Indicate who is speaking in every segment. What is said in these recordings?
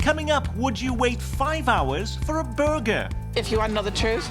Speaker 1: Coming up, would you wait 5 hours for a burger?
Speaker 2: If you want to know the truth,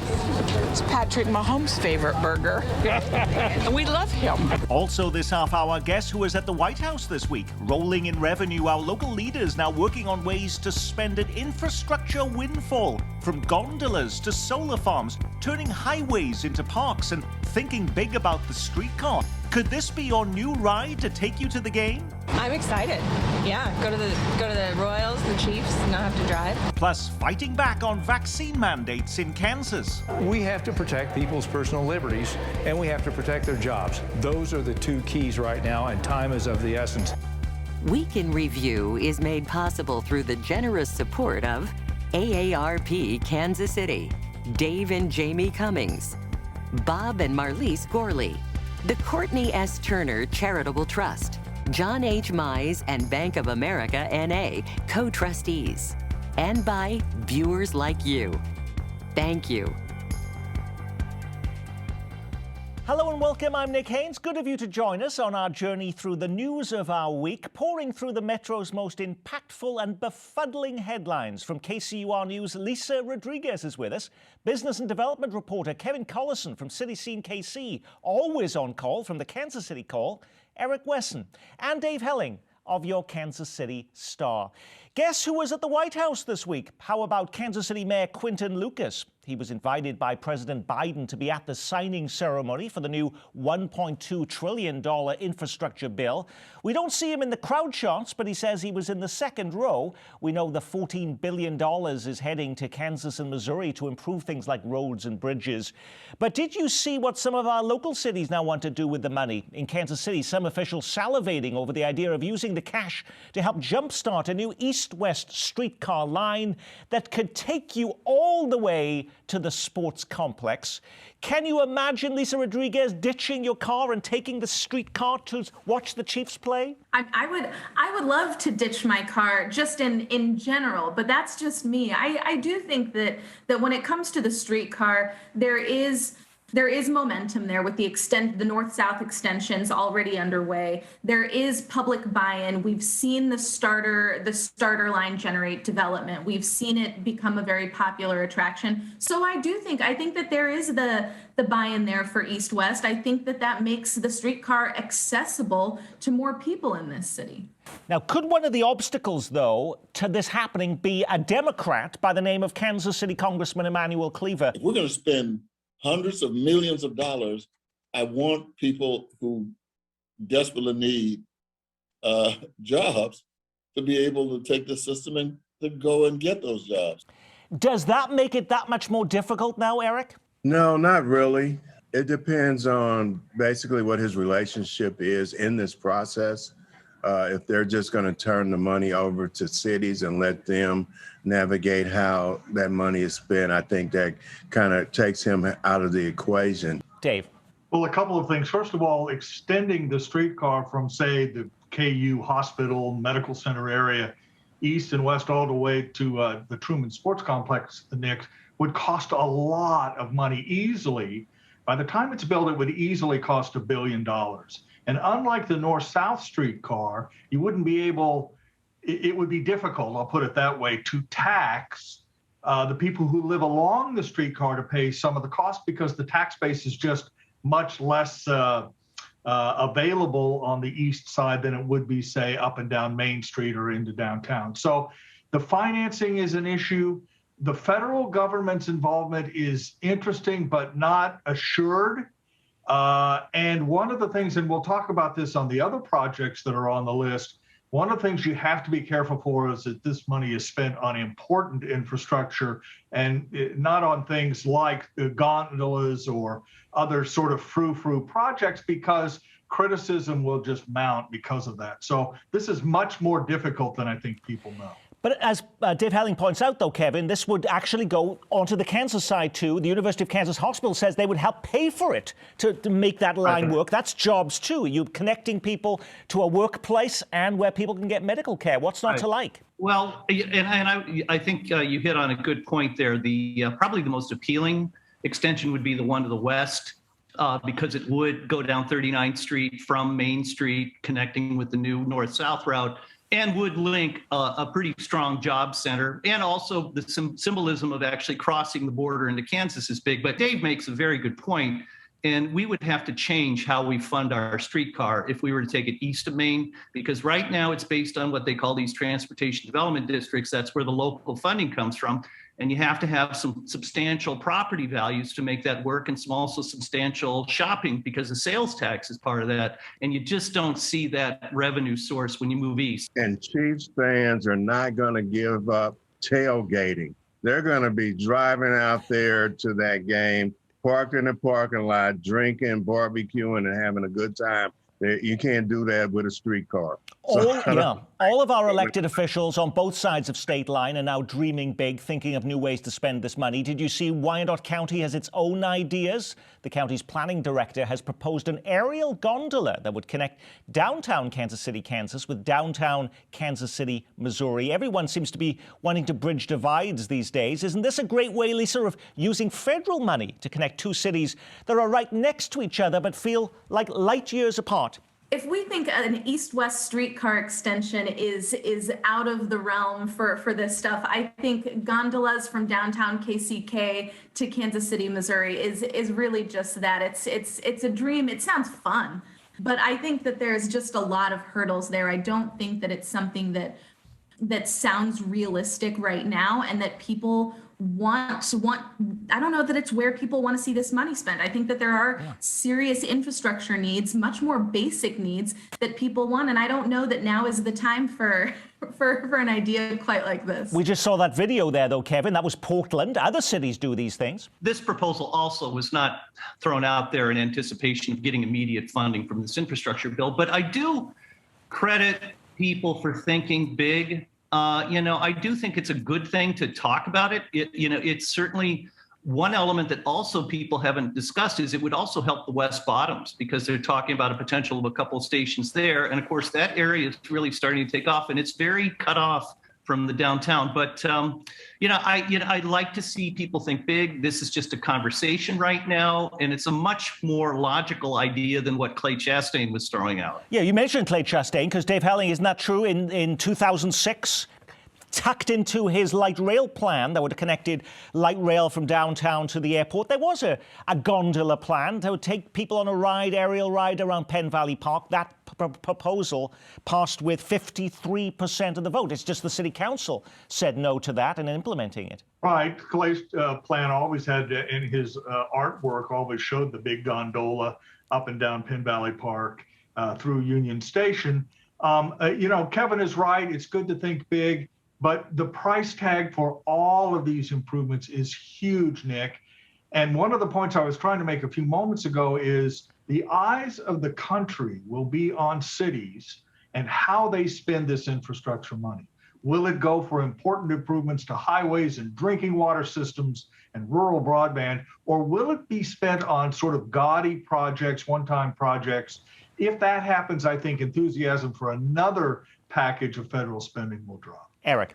Speaker 2: it's Patrick Mahomes' favorite burger. And we love him.
Speaker 1: Also this half hour, guess who was at the White House this week? Rolling in revenue, our local leaders now working on ways to spend an infrastructure windfall. From gondolas to solar farms, turning highways into parks and thinking big about the streetcar. Could this be your new ride to take you to the game?
Speaker 3: I'm excited. Yeah, go to the Royals, the Chiefs, not have to drive.
Speaker 1: Plus, fighting back on vaccine mandates in Kansas.
Speaker 4: We have to protect people's personal liberties, and we have to protect their jobs. Those are the two keys right now, and time is of the essence.
Speaker 5: Week in Review is made possible through the generous support of AARP Kansas City, Dave and Jamie Cummings, Bob and Marlise Gorley, the Courtney S. Turner Charitable Trust, John H. Mize and Bank of America N.A. co-trustees, and by viewers like you. Thank you.
Speaker 1: Hello and welcome, I'm Nick Haynes. Good of you to join us on our journey through the news of our week, pouring through the Metro's most impactful and befuddling headlines. From KCUR News, Lisa Rodriguez is with us. Business and development reporter Kevin Collison from City Scene KC, always on call from the Kansas City Call, Eric Wesson, and Dave Helling of your Kansas City Star. Guess who was at the White House this week? How about Kansas City Mayor Quinton Lucas? He was invited by President Biden to be at the signing ceremony for the new $1.2 trillion infrastructure bill. We don't see him in the crowd shots, but he says he was in the second row. We know the $14 billion is heading to Kansas and Missouri to improve things like roads and bridges. But did you see what some of our local cities now want to do with the money? In Kansas City, some officials salivating over the idea of using the cash to help jumpstart a new east-west streetcar line that could take you all the way to the sports complex. Can you imagine, Lisa Rodriguez, ditching your car and taking the streetcar to watch the Chiefs play?
Speaker 6: I would love to ditch my car just in general, but that's just me. I do think that when it comes to the streetcar, there is momentum there with the north-south extensions already underway. There is public buy-in. We've seen the starter line generate development. We've seen it become a very popular attraction. So I think that there is the buy-in there for East-West. I think that makes the streetcar accessible to more people in this city.
Speaker 1: Now, could one of the obstacles, though, to this happening be a Democrat by the name of Kansas City Congressman Emanuel Cleaver?
Speaker 7: If we're going to spend hundreds of millions of dollars, I want people who desperately need jobs to be able to take the system and to go and get those jobs.
Speaker 1: Does that make it that much more difficult now, Eric?
Speaker 8: No, not really. It depends on basically what his relationship is in this process. If they're just going to turn the money over to cities and let them navigate how that money is spent, I think that kind of takes him out of the equation.
Speaker 1: Dave.
Speaker 9: Well, a couple of things. First of all, extending the streetcar from, say, the KU Hospital Medical Center area, east and west all the way to the Truman Sports Complex, Nick, would cost a lot of money easily. By the time it's built, it would easily cost $1 billion. And unlike the north-south streetcar, you wouldn't be able, it would be difficult, I'll put it that way, to tax the people who live along the streetcar to pay some of the cost, because the tax base is just much less available on the east side than it would be, say, up and down Main Street or into downtown. So the financing is an issue. The federal government's involvement is interesting, but not assured. And one of the things, and we'll talk about this on the other projects that are on the list, one of the things you have to be careful for is that this money is spent on important infrastructure and not on things like gondolas or other sort of frou-frou projects, because criticism will just mount because of that. So this is much more difficult than I think people know.
Speaker 1: But as Dave Helling points out, though, Kevin, this would actually go onto the Kansas side, too. The University of Kansas Hospital says they would help pay for it to make that line work. That's jobs, too. You're connecting people to a workplace and where people can get medical care. What's not to like?
Speaker 10: Well, and I think you hit on a good point there. The probably the most appealing extension would be the one to the west. because it would go down 39th Street from Main Street, connecting with the new north-south route, and would link a pretty strong job center. And also the symbolism of actually crossing the border into Kansas is big. But Dave makes a very good point. And we would have to change how we fund our streetcar if we were to take it east of Maine, because right now it's based on what they call these transportation development districts. That's where the local funding comes from. And you have to have some substantial property values to make that work, and some also substantial shopping, because the sales tax is part of that. And you just don't see that revenue source when you move east.
Speaker 8: And Chiefs fans are not going to give up tailgating. They're going to be driving out there to that game, parked in the parking lot, drinking, barbecuing, and having a good time. You can't do that with a streetcar.
Speaker 1: All of our elected officials on both sides of state line are now dreaming big, thinking of new ways to spend this money. Did you see Wyandotte County has its own ideas? The county's planning director has proposed an aerial gondola that would connect downtown Kansas City, Kansas with downtown Kansas City, Missouri. Everyone seems to be wanting to bridge divides these days. Isn't this a great way, Lisa, of using federal money to connect two cities that are right next to each other but feel like light years apart?
Speaker 6: If we think an east-west streetcar extension is out of the realm for this stuff, I think gondolas from downtown KCK to Kansas City, Missouri is really just that. It's a dream. It sounds fun, but I think that there's just a lot of hurdles there. I don't think that it's something that sounds realistic right now, and that people want. I don't know that it's where people want to see this money spent. I think that there are serious infrastructure needs, much more basic needs that people want, and I don't know that now is the time for an idea quite like this.
Speaker 1: We just saw that video there, though, Kevin. That was Portland. Other cities do these things.
Speaker 10: This proposal also was not thrown out there in anticipation of getting immediate funding from this infrastructure bill, but I do credit people for thinking big. I do think it's a good thing to talk about it. It's certainly one element that also people haven't discussed is it would also help the West Bottoms, because they're talking about a potential of a couple of stations there. And of course, that area is really starting to take off, and it's very cut off from the downtown. But, I'd like to see people think big. This is just a conversation right now, and it's a much more logical idea than what Clay Chastain was throwing out.
Speaker 1: Yeah, you mentioned Clay Chastain, because Dave Helling, isn't that true? In 2006, tucked into his light rail plan that would have connected light rail from downtown to the airport, there was a gondola plan that would take people on a aerial ride around Penn Valley Park. That proposal passed with 53% of the vote. It's just the city council said no to that and implementing it.
Speaker 9: Right. Clay's plan always had, in his artwork, always showed the big gondola up and down Penn Valley Park through Union Station. Kevin is right. It's good to think big. But the price tag for all of these improvements is huge, Nick. And one of the points I was trying to make a few moments ago is the eyes of the country will be on cities and how they spend this infrastructure money. Will it go for important improvements to highways and drinking water systems and rural broadband, or will it be spent on sort of gaudy projects, one-time projects? If that happens, I think enthusiasm for another package of federal spending will drop.
Speaker 1: Eric.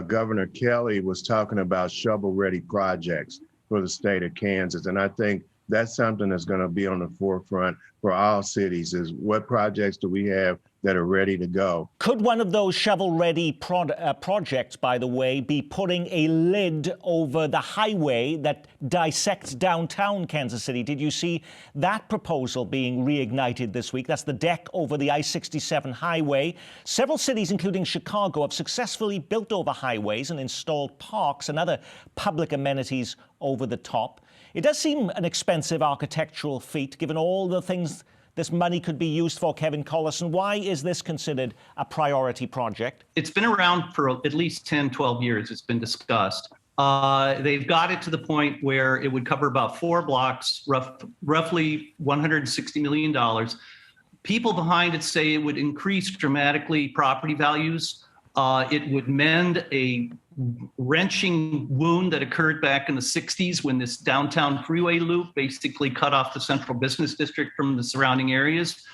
Speaker 8: Governor Kelly was talking about shovel-ready projects for the state of Kansas, and I think that's something that's going to be on the forefront for all cities, is what projects do we have that are ready to go.
Speaker 1: Could one of those shovel-ready projects, by the way, be putting a lid over the highway that dissects downtown Kansas City? Did you see that proposal being reignited this week? That's the deck over the I-67 highway. Several cities, including Chicago, have successfully built over highways and installed parks and other public amenities over the top. It does seem an expensive architectural feat, given all the things this money could be used for. Kevin Collison, why is this considered a priority project?
Speaker 10: It's been around for at least 10, 12 years. It's been discussed. They've got it to the point where it would cover about 4 blocks, roughly $160 million. People behind it say it would increase dramatically property values. It would mend a wrenching wound that occurred back in the 60s when this downtown freeway loop basically cut off the central business district from the surrounding areas.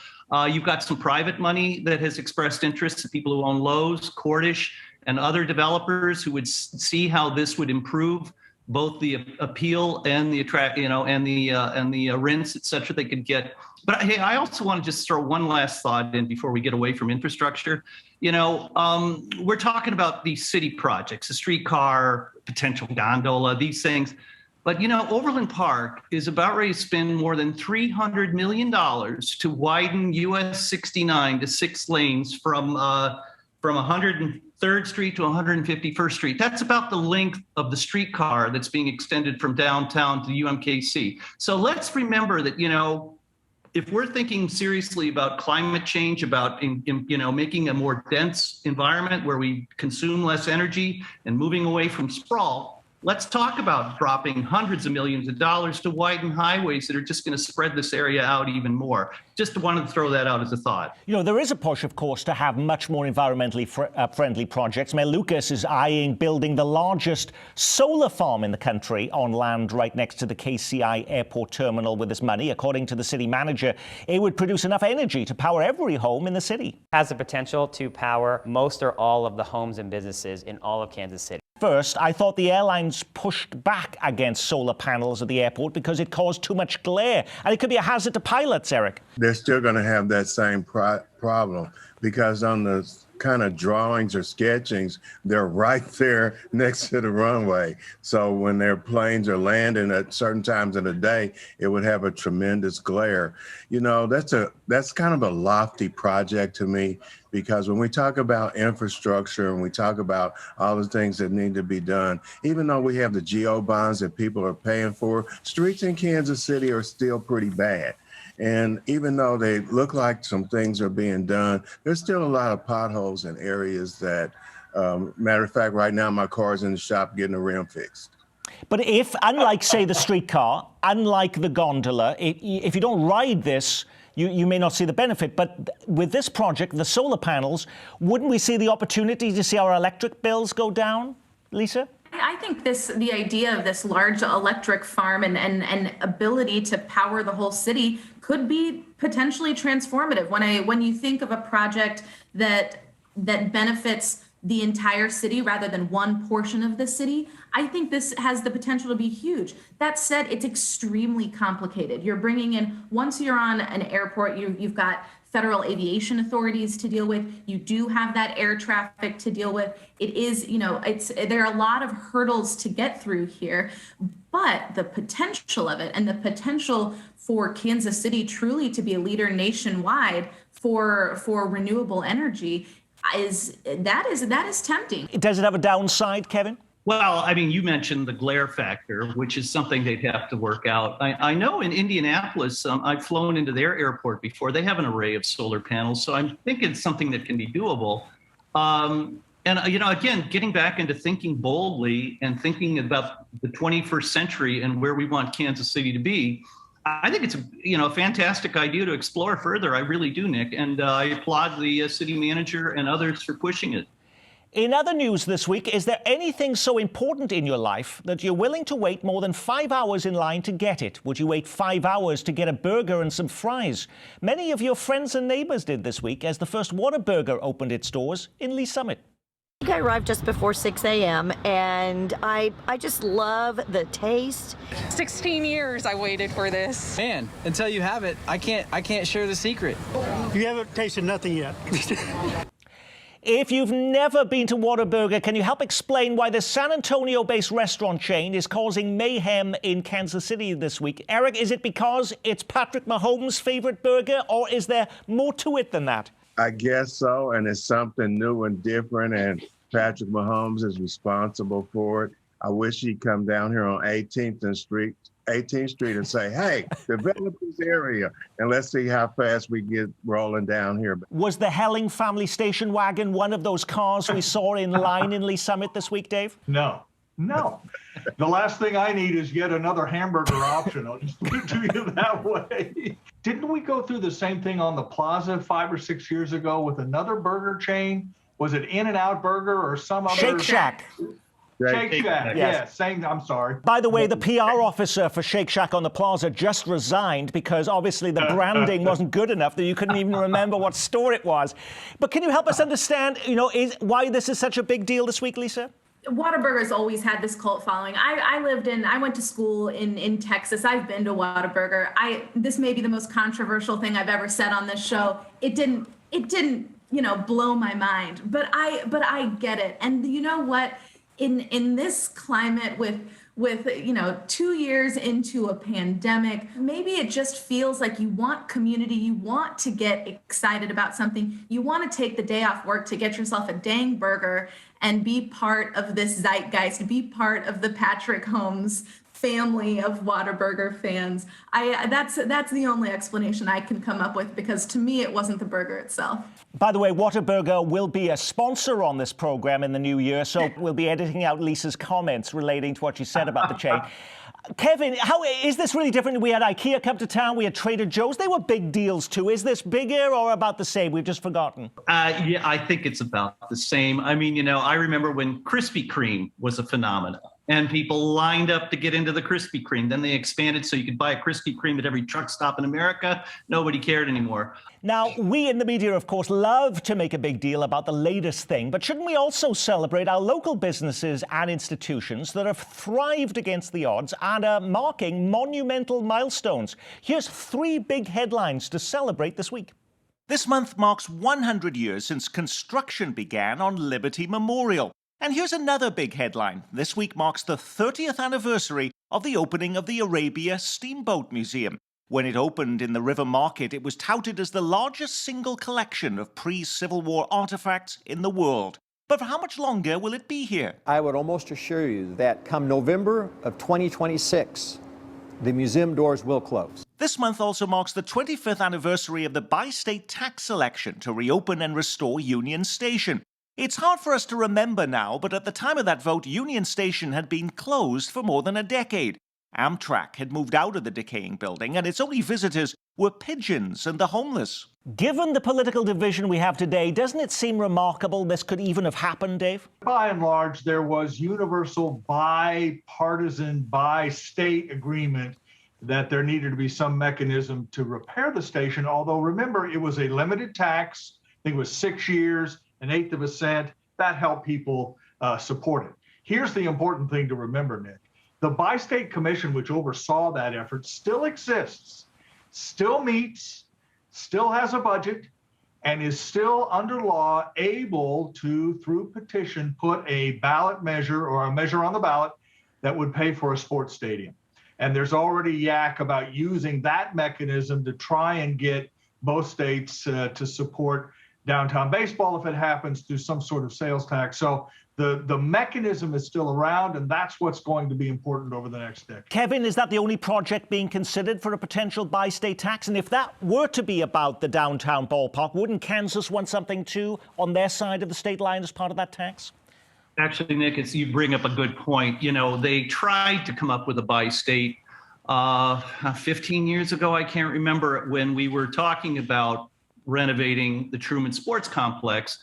Speaker 10: You've got some private money that has expressed interest, people who own Lowe's, Cordish, and other developers who would see how this would improve both the appeal and the and the rents, et cetera, they could get. But hey, I also want to just throw one last thought in before we get away from infrastructure. We're talking about these city projects, the streetcar, potential gondola, these things. But, Overland Park is about ready to spend more than $300 million to widen US 69 to 6 lanes from 103rd Street to 151st Street. That's about the length of the streetcar that's being extended from downtown to UMKC. So let's remember that, if we're thinking seriously about climate change, about making a more dense environment where we consume less energy and moving away from sprawl, let's talk about dropping hundreds of millions of dollars to widen highways that are just going to spread this area out even more. Just wanted to throw that out as a thought.
Speaker 1: There is a push, of course, to have much more environmentally friendly projects. Mayor Lucas is eyeing building the largest solar farm in the country on land right next to the KCI airport terminal with this money. According to the city manager, it would produce enough energy to power every home in the city.
Speaker 11: Has the potential to power most or all of the homes and businesses in all of Kansas City.
Speaker 1: First, I thought the airlines pushed back against solar panels at the airport because it caused too much glare, and it could be a hazard to pilots, Eric.
Speaker 8: They're still going to have that same problem because on the kind of drawings or sketchings, they're right there next to the runway. So when their planes are landing at certain times of the day, it would have a tremendous glare. That's kind of a lofty project to me, because when we talk about infrastructure and we talk about all the things that need to be done, even though we have the GO bonds that people are paying for, streets in Kansas City are still pretty bad. And even though they look like some things are being done, there's still a lot of potholes in areas that, matter of fact, right now my car's in the shop getting a rim fixed.
Speaker 1: But if, unlike, say, the streetcar, unlike the gondola, if you don't ride this, you may not see the benefit. But with this project, the solar panels, wouldn't we see the opportunity to see our electric bills go down, Lisa?
Speaker 6: I think the idea of this large electric farm and ability to power the whole city could be potentially transformative. When you think of a project that benefits the entire city rather than one portion of the city, I think this has the potential to be huge. That said, it's extremely complicated. You're bringing in, once you're on an airport, you've got federal aviation authorities to deal with. You do have that air traffic to deal with. It is, there are a lot of hurdles to get through here, but the potential of it and the potential for Kansas City truly to be a leader nationwide for renewable energy is tempting.
Speaker 1: Does it have a downside, Kevin?
Speaker 10: Well, you mentioned the glare factor, which is something they'd have to work out. I know in Indianapolis, I've flown into their airport before. They have an array of solar panels, so I think it's something that can be doable. And, again, getting back into thinking boldly and thinking about the 21st century and where we want Kansas City to be, I think it's a fantastic idea to explore further. I really do, Nick, and I applaud the city manager and others for pushing it.
Speaker 1: In other news this week, is there anything so important in your life that you're willing to wait more than 5 hours in line to get it? Would you wait 5 hours to get a burger and some fries? Many of your friends and neighbors did this week as the first Whataburger opened its doors in Lee Summit.
Speaker 12: I arrived just before 6 a.m. and I just love the taste.
Speaker 2: 16 years I waited for this.
Speaker 13: Man, until you have it, I can't share the secret.
Speaker 14: You haven't tasted nothing yet.
Speaker 1: If you've never been to Whataburger, can you help explain why this San Antonio-based restaurant chain is causing mayhem in Kansas City this week? Eric, is it because it's Patrick Mahomes' favorite burger, or is there more to it than that?
Speaker 8: I guess so, and it's something new and different, and Patrick Mahomes is responsible for it. I wish he'd come down here on 18th Street and say, hey, develop this area, and let's see how fast we get rolling down here.
Speaker 1: Was the Helling family station wagon one of those cars we saw in line in Lee Summit this week, Dave?
Speaker 9: No. The last thing I need is yet another hamburger option. I'll just put it to you that way. Didn't we go through the same thing on the plaza 5 or 6 years ago with another burger chain? Was it In-N-Out Burger or some other?
Speaker 1: Shake Shack.
Speaker 9: Shake Shack, yes. I'm sorry.
Speaker 1: By the way, the PR officer for Shake Shack on the plaza just resigned because obviously the branding wasn't good enough that you couldn't even remember what store it was. But can you help us understand, why this is such a big deal this week, Lisa?
Speaker 6: Whataburger's always had this cult following. I went to school in Texas. I've been to Whataburger. This may be the most controversial thing I've ever said on this show. It didn't, blow my mind, but I get it. And you know what? In this climate with 2 years into a pandemic, maybe it just feels like you want community, you want to get excited about something, you want to take the day off work to get yourself a dang burger and be part of this zeitgeist, be part of the Patrick Holmes family of Whataburger fans. That's the only explanation I can come up with, because to me it wasn't the burger itself.
Speaker 1: By the way, Whataburger will be a sponsor on this program in the new year, so we'll be editing out Lisa's comments relating to what she said about the chain. Kevin, how is this really different? We had IKEA come to town, we had Trader Joe's. They were big deals too. Is this bigger or about the same? We've just forgotten.
Speaker 10: Yeah, I think it's about the same. I mean, I remember when Krispy Kreme was a phenomenon and people lined up to get into the Krispy Kreme. Then they expanded so you could buy a Krispy Kreme at every truck stop in America. Nobody cared anymore.
Speaker 1: Now, we in the media, of course, love to make a big deal about the latest thing, but shouldn't we also celebrate our local businesses and institutions that have thrived against the odds and are marking monumental milestones? Here's 3 big headlines to celebrate this week. This month marks 100 years since construction began on Liberty Memorial. And here's another big headline. This week marks the 30th anniversary of the opening of the Arabia Steamboat Museum. When it opened in the River Market, it was touted as the largest single collection of pre-Civil War artifacts in the world. But for how much longer will it be here?
Speaker 15: I would almost assure you that come November of 2026, the museum doors will close.
Speaker 1: This month also marks the 25th anniversary of the bi-state tax election to reopen and restore Union Station. It's hard for us to remember now, but at the time of that vote, Union Station had been closed for more than a decade. Amtrak had moved out of the decaying building, and its only visitors were pigeons and the homeless. Given the political division we have today, doesn't it seem remarkable this could even have happened, Dave?
Speaker 9: By and large, there was universal bipartisan, bi-state agreement that there needed to be some mechanism to repair the station, although remember, it was a limited tax. I think it was 6 years. 1/8 of a cent, that helped people support it. Here's the important thing to remember, Nick. The Bi-State Commission, which oversaw that effort, still exists, still meets, still has a budget, and is still under law able to, through petition, put a ballot measure or a measure on the ballot that would pay for a sports stadium. And there's already yak about using that mechanism to try and get both states to support downtown baseball if it happens through some sort of sales tax. So the mechanism is still around, and that's what's going to be important over the next decade.
Speaker 1: Kevin, is that the only project being considered for a potential bi-state tax? And if that were to be about the downtown ballpark, wouldn't Kansas want something too on their side of the state line as part of that tax?
Speaker 10: Actually, Nick, you bring up a good point. They tried to come up with a bi-state 15 years ago. I can't remember, when we were talking about renovating the Truman Sports Complex.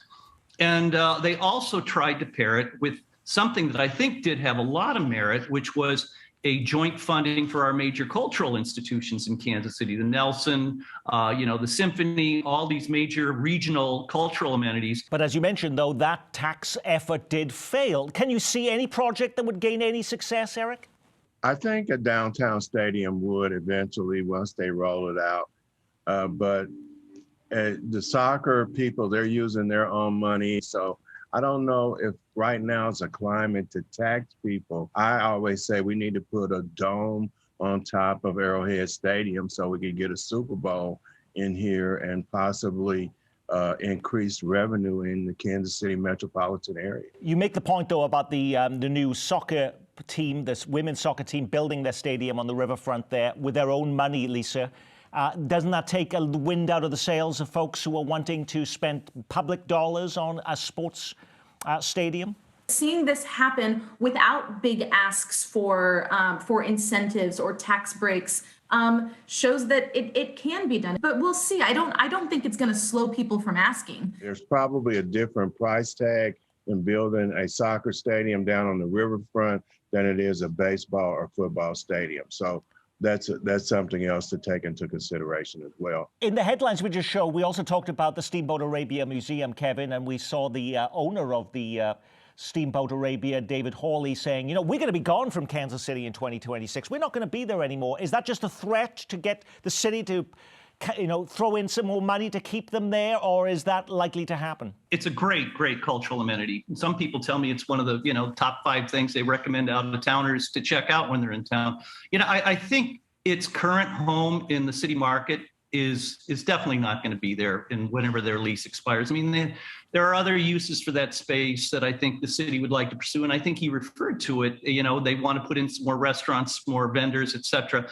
Speaker 10: And they also tried to pair it with something that I think did have a lot of merit, which was a joint funding for our major cultural institutions in Kansas City, the Nelson, the Symphony, all these major regional cultural amenities.
Speaker 1: But as you mentioned, though, that tax effort did fail. Can you see any project that would gain any success, Eric?
Speaker 8: I think a downtown stadium would eventually, once they roll it out. But the soccer people, they're using their own money. So I don't know if right now it's a climate to tax people. I always say we need to put a dome on top of Arrowhead Stadium so we can get a Super Bowl in here and possibly increase revenue in the Kansas City metropolitan area.
Speaker 1: You make the point, though, about the new soccer team, this women's soccer team building their stadium on the riverfront there with their own money, Lisa. Doesn't that take a wind out of the sails of folks who are wanting to spend public dollars on a sports stadium?
Speaker 6: Seeing this happen without big asks for incentives or tax breaks shows that it can be done. But we'll see. I don't think it's going to slow people from asking.
Speaker 8: There's probably a different price tag in building a soccer stadium down on the riverfront than it is a baseball or football stadium. So that's something else to take into consideration as well.
Speaker 1: In the headlines we just showed, we also talked about the Steamboat Arabia Museum, Kevin, and we saw the owner of the Steamboat Arabia, David Hawley, saying, you know, we're going to be gone from Kansas City in 2026. We're not going to be there anymore. Is that just a threat to get the city to, you know, throw in some more money to keep them there, or is that likely to happen?
Speaker 10: It's a great, great cultural amenity. Some people tell me it's one of the, you know, top 5 things they recommend out-of-towners to check out when they're in town. You know, I think its current home in the city market is definitely not going to be there in whenever their lease expires. I mean, there are other uses for that space that I think the city would like to pursue, and I think he referred to it. You know, they want to put in some more restaurants, more vendors, et cetera.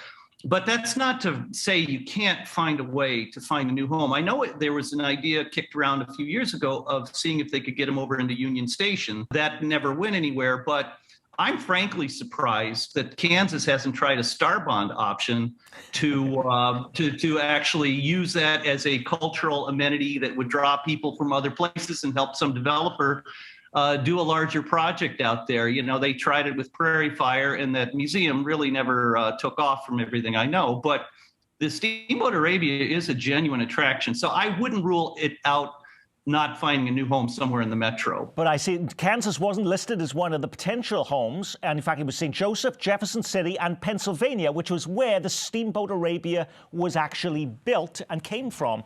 Speaker 10: But that's not to say you can't find a way to find a new home. I know there was an idea kicked around a few years ago of seeing if they could get him over into Union Station. That never went anywhere, but I'm frankly surprised that Kansas hasn't tried a Star Bond option to actually use that as a cultural amenity that would draw people from other places and help some developer do a larger project out there. You know, they tried it with Prairie Fire, and that museum really never took off from everything I know. But the Steamboat Arabia is a genuine attraction. So I wouldn't rule it out not finding a new home somewhere in the metro.
Speaker 1: But I see Kansas wasn't listed as one of the potential homes. And in fact, it was St. Joseph, Jefferson City, and Pennsylvania, which was where the Steamboat Arabia was actually built and came from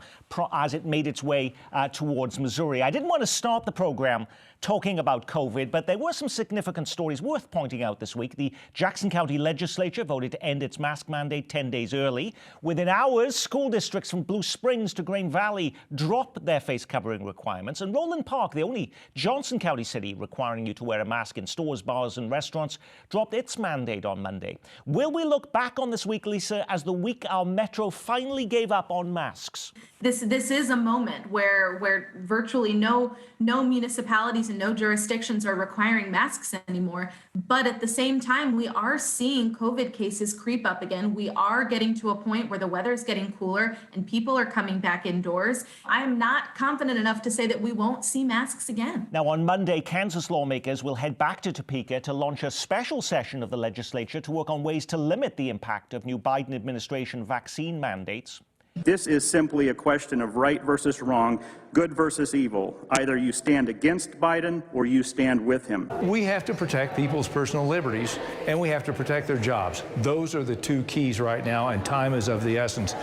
Speaker 1: as it made its way towards Missouri. I didn't want to start the program talking about COVID, but there were some significant stories worth pointing out this week. The Jackson County Legislature voted to end its mask mandate 10 days early. Within hours, school districts from Blue Springs to Green Valley dropped their face covering requirements. And Roland Park, the only Johnson County city requiring you to wear a mask in stores, bars, and restaurants, dropped its mandate on Monday. Will we look back on this week, Lisa, as the week our metro finally gave up on masks?
Speaker 6: This is a moment where virtually no municipalities and no jurisdictions are requiring masks anymore. But at the same time, we are seeing COVID cases creep up again. We are getting to a point where the weather is getting cooler and people are coming back indoors. I'm not confident enough to say that we won't see masks again.
Speaker 1: Now, on Monday, Kansas lawmakers will head back to Topeka to launch a special session of the legislature to work on ways to limit the impact of new Biden administration vaccine mandates.
Speaker 16: This is simply a question of right versus wrong, good versus evil. Either you stand against Biden or you stand with him.
Speaker 4: We have to protect people's personal liberties, and we have to protect their jobs. Those are the 2 keys right now, and time is of the essence.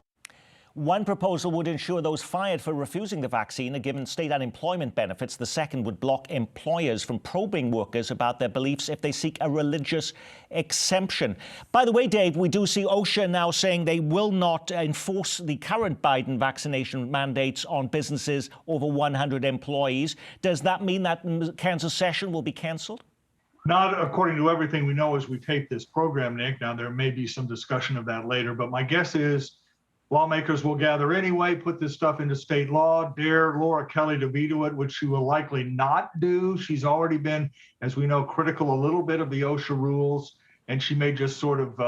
Speaker 1: One proposal would ensure those fired for refusing the vaccine are given state unemployment benefits. The second would block employers from probing workers about their beliefs if they seek a religious exemption. By the way, Dave, we do see OSHA now saying they will not enforce the current Biden vaccination mandates on businesses over 100 employees. Does that mean that Kansas session will be canceled?
Speaker 9: Not according to everything we know as we tape this program, Nick. Now, there may be some discussion of that later, but my guess is lawmakers will gather anyway, put this stuff into state law, dare Laura Kelly to veto it, which she will likely not do. She's already been, as we know, critical a little bit of the OSHA rules, and she may just sort of,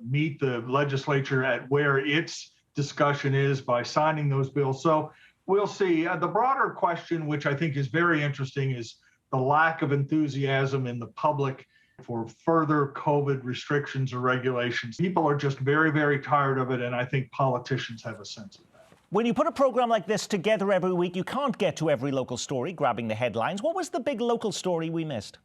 Speaker 9: meet the legislature at where its discussion is by signing those bills. So we'll see. The broader question, which I think is very interesting, is the lack of enthusiasm in the public for further COVID restrictions or regulations. People are just very, very tired of it, and I think politicians have a sense of that.
Speaker 1: When you put a program like this together every week, you can't get to every local story, grabbing the headlines. What was the big local story we missed?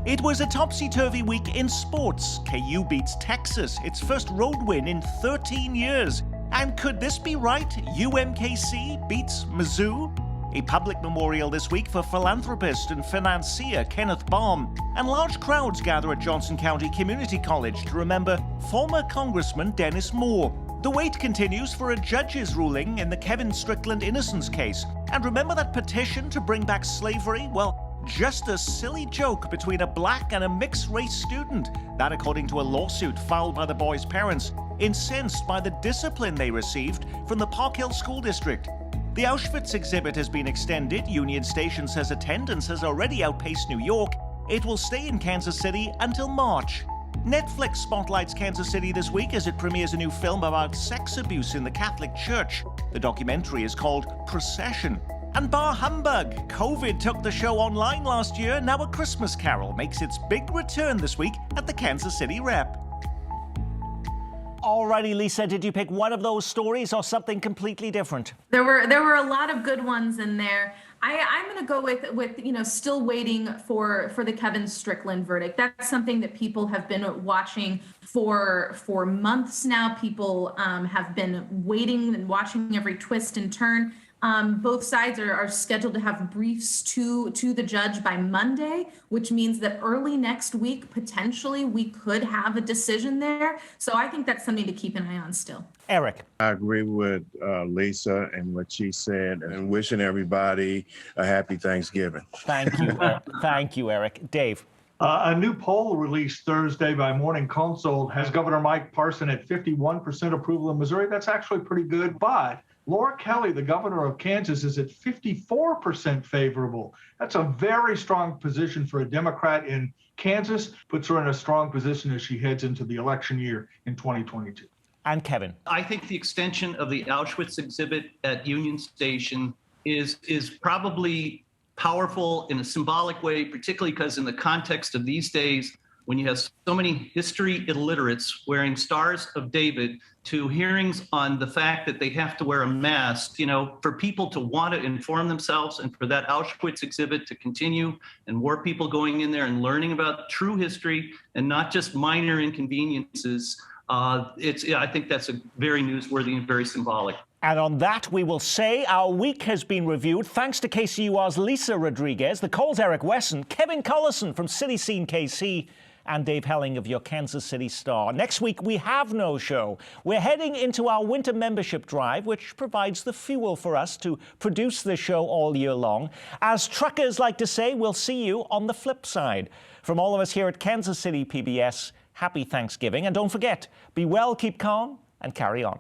Speaker 1: It was a topsy-turvy week in sports. KU beats Texas, its first road win in 13 years. And could this be right? UMKC beats Mizzou? A public memorial this week for philanthropist and financier Kenneth Baum, and large crowds gather at Johnson County Community College to remember former Congressman Dennis Moore. The wait continues for a judge's ruling in the Kevin Strickland innocence case. And remember that petition to bring back slavery? Well, just a silly joke between a black and a mixed-race student. That according to a lawsuit filed by the boys' parents, incensed by the discipline they received from the Park Hill School District. The Auschwitz exhibit has been extended. Union Station says attendance has already outpaced New York. It will stay in Kansas City until March. Netflix spotlights Kansas City this week as it premieres a new film about sex abuse in the Catholic Church. The documentary is called Procession. And Bar Humbug! COVID took the show online last year. Now A Christmas Carol makes its big return this week at the Kansas City Rep. Alrighty, Lisa, did you pick one of those stories or something completely different?
Speaker 6: There were a lot of good ones in there. I'm going to go with still waiting for the Kevin Strickland verdict. That's something that people have been watching for months now. People have been waiting and watching every twist and turn. Both sides are scheduled to have briefs to the judge by Monday, which means that early next week, potentially, we could have a decision there. So I think that's something to keep an eye on still.
Speaker 1: Eric.
Speaker 8: I agree with Lisa and what she said, and wishing everybody a happy Thanksgiving.
Speaker 1: Thank you. Thank you, Eric. Dave.
Speaker 9: A new poll released Thursday by Morning Consult has Governor Mike Parson at 51% approval in Missouri. That's actually pretty good, but Laura Kelly, the governor of Kansas, is at 54% favorable. That's a very strong position for a Democrat in Kansas, puts her in a strong position as she heads into the election year in 2022.
Speaker 1: And Kevin.
Speaker 10: I think the extension of the Auschwitz exhibit at Union Station is probably powerful in a symbolic way, particularly because in the context of these days, when you have so many history illiterates wearing Stars of David to hearings on the fact that they have to wear a mask, for people to want to inform themselves and for that Auschwitz exhibit to continue and more people going in there and learning about true history and not just minor inconveniences, I think that's a very newsworthy and very symbolic.
Speaker 1: And on that, we will say our week has been reviewed thanks to KCUR's Lisa Rodriguez, the Cole's Eric Wesson, Kevin Collison from City Scene KC, and Dave Helling of your Kansas City Star. Next week, we have no show. We're heading into our winter membership drive, which provides the fuel for us to produce the show all year long. As truckers like to say, we'll see you on the flip side. From all of us here at Kansas City PBS, happy Thanksgiving. And don't forget, be well, keep calm, and carry on.